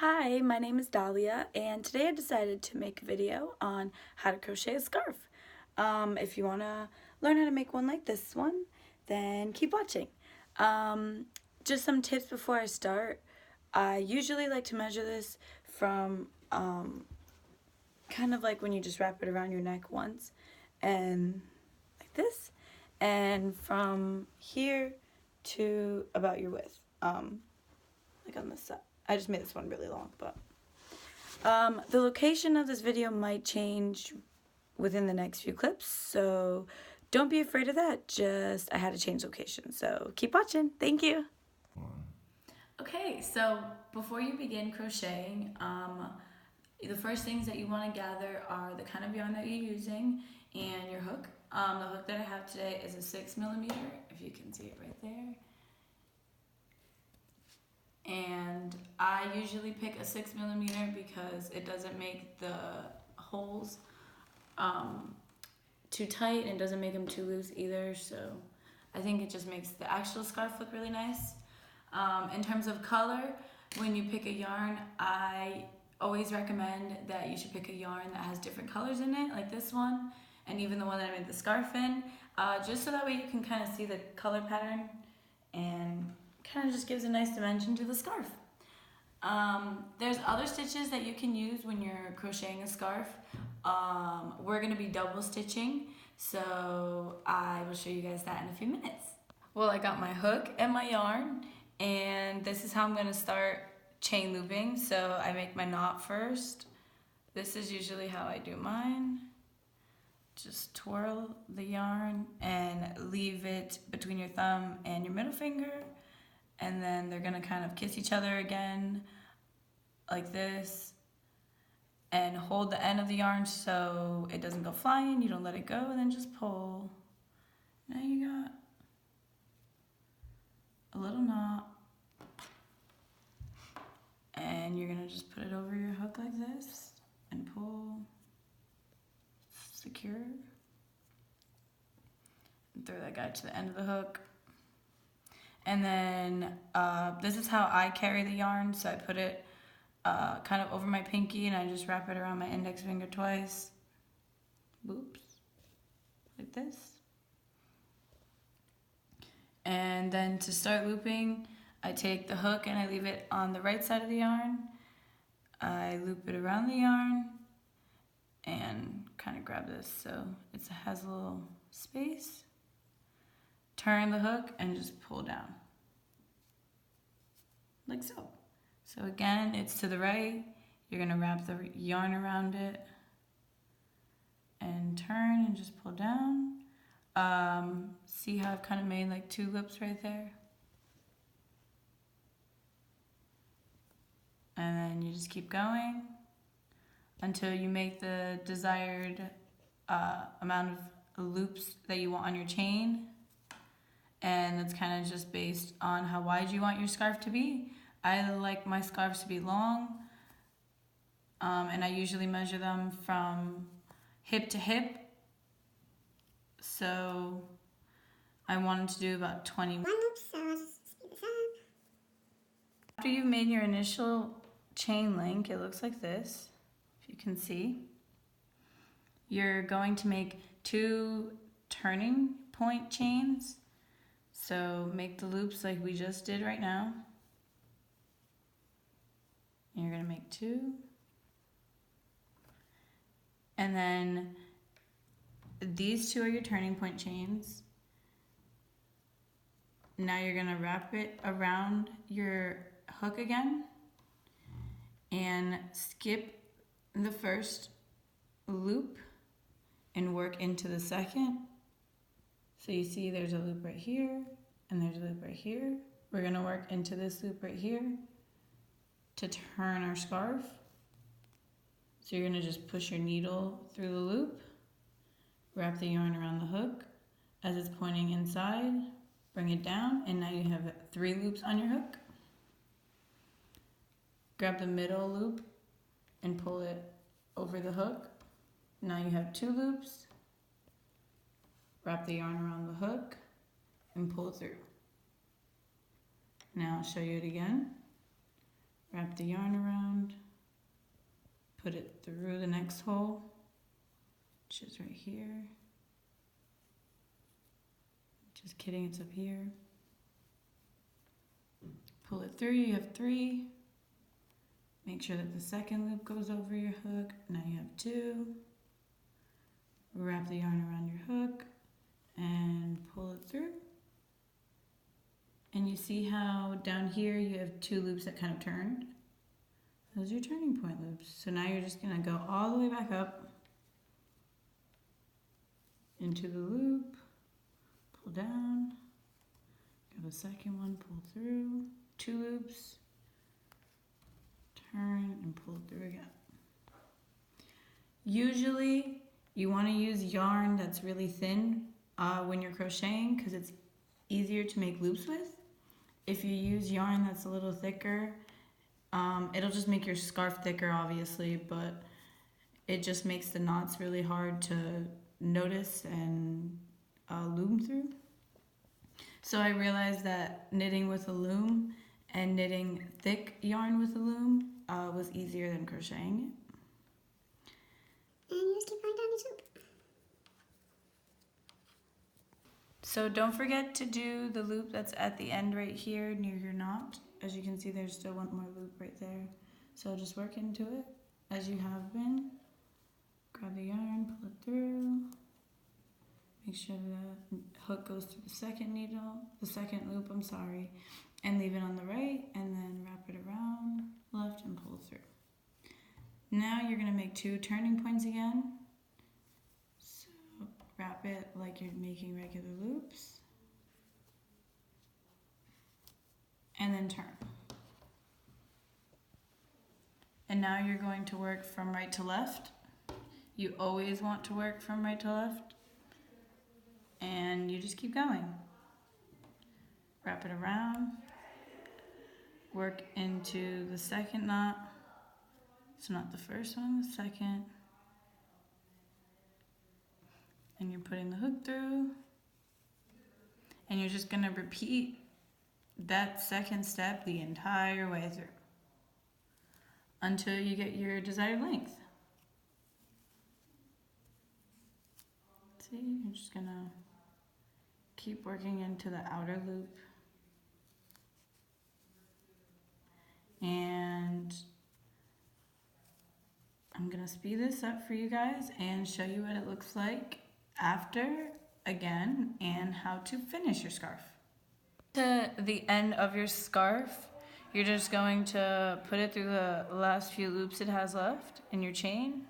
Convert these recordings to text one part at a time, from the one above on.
Hi, my name is Dahlia, and today I decided to make a video on how to crochet a scarf. If you want to learn how to make one like this one, then keep watching. Just some tips before I start. I usually like to measure this from kind of like when you just wrap it around your neck once, and like this, and from here to about your width, like on this side. I just made this one really long, but the location of this video might change within the next few clips, so don't be afraid of that. Just I had to change location, so keep watching. Thank you. Okay, so before you begin crocheting, the first things that you want to gather are the kind of yarn that you're using and your hook. The hook that I have today is a 6mm, if you can see it right there. And I usually pick a 6mm because it doesn't make the holes too tight and doesn't make them too loose either, so I think it just makes the actual scarf look really nice. In terms of color, when you pick a yarn, I always recommend that you should pick a yarn that has different colors in it, like this one, and even the one that I made the scarf in, just so that way you can kind of see the color pattern and kind of just gives a nice dimension to the scarf. There's other stitches that you can use when you're crocheting a scarf. We're going to be double stitching, so I will show you guys that in a few minutes. Well, I got my hook and my yarn, and this is how I'm going to start chain looping. So I make my knot first. This is usually how I do mine. Just twirl the yarn and leave it between your thumb and your middle finger, and then they're gonna kind of kiss each other again like this, and hold the end of the yarn so it doesn't go flying. You don't let it go, and then just pull. Now you got a little knot, and you're gonna just put it over your hook like this and pull, secure, and throw that guy to the end of the hook. And then this is how I carry the yarn, so I put it kind of over my pinky and I just wrap it around my index finger twice. Oops, like this. And then to start looping, I take the hook and I leave it on the right side of the yarn. I loop it around the yarn and kind of grab this so it has a little space. Turn the hook and just pull down, like so. So again, it's to the right. You're gonna wrap the yarn around it and turn and just pull down. See how I've kind of made like two loops right there? And then you just keep going until you make the desired amount of loops that you want on your chain. And it's kind of just based on how wide you want your scarf to be. I like my scarves to be long, and I usually measure them from hip to hip. So I wanted to do about 21 loops, so I'll just speed this up. After you've made your initial chain link, it looks like this, if you can see. You're going to make 2 turning point chains. So make the loops like we just did right now. And you're gonna make 2. And then these 2 are your turning point chains. Now you're gonna wrap it around your hook again and skip the first loop and work into the second. So you see there's a loop right here and there's a loop right here. We're gonna work into this loop right here to turn our scarf. So you're gonna just push your needle through the loop, wrap the yarn around the hook as it's pointing inside, bring it down, and now you have 3 loops on your hook. Grab the middle loop and pull it over the hook. Now you have 2 loops. Wrap the yarn around the hook and pull through. Now I'll show you it again. wrap the yarn around, put it through the next hole, which is right here. Just kidding, it's up here. Pull it through, you have 3. Make sure that the second loop goes over your hook. Now you have 2. Wrap the yarn around your hook and pull it through. And you see how down here you have 2 loops that kind of turned? Those are your turning point loops. So now you're just gonna go all the way back up into the loop, pull down, go the second one, pull through, 2 loops, turn and pull it through again. Usually you want to use yarn that's really thin when you're crocheting because it's easier to make loops with. If you use yarn that's a little thicker, it'll just make your scarf thicker obviously, but it just makes the knots really hard to notice and loom through. So I realized that knitting with a loom and knitting thick yarn with a loom was easier than crocheting it. And you just keep going down each loop. So don't forget to do the loop that's at the end right here near your knot. As you can see, there's still one more loop right there. So just work into it as you have been. Grab the yarn, pull it through. Make sure the hook goes through the second loop, and leave it on the right, and then wrap it around, left, and pull through. Now you're gonna make 2 turning points again. So wrap it like you're making regular loops, and then turn. And now you're going to work from right to left. You always want to work from right to left. And you just keep going. Wrap it around. Work into the second knot. So not the first one, the second. And you're putting the hook through. And you're just gonna repeat that second step the entire way through until you get your desired length. See, you're just gonna keep working into the outer loop. And I'm gonna speed this up for you guys and show you what it looks like after again and how to finish your scarf. To the end of your scarf, you're just going to put it through the last few loops it has left in your chain.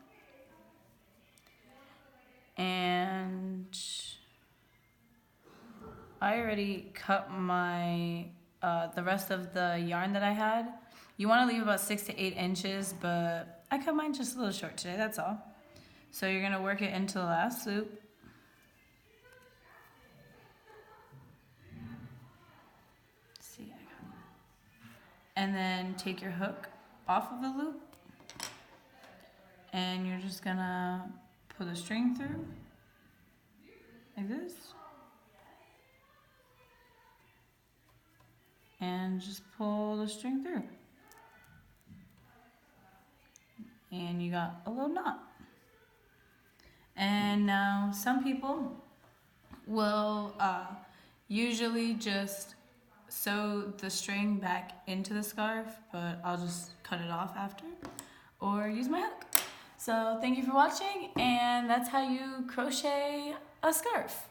And I already cut my the rest of the yarn that I had. You want to leave about 6 to 8 inches, but I cut mine just a little short today, that's all. So you're gonna work it into the last loop. See, I got it. And then take your hook off of the loop, and you're just gonna pull the string through like this, and just pull the string through, and you got a little knot. And now some people will usually just sew the string back into the scarf, but I'll just cut it off after or use my hook. So thank you for watching, and that's how you crochet a scarf.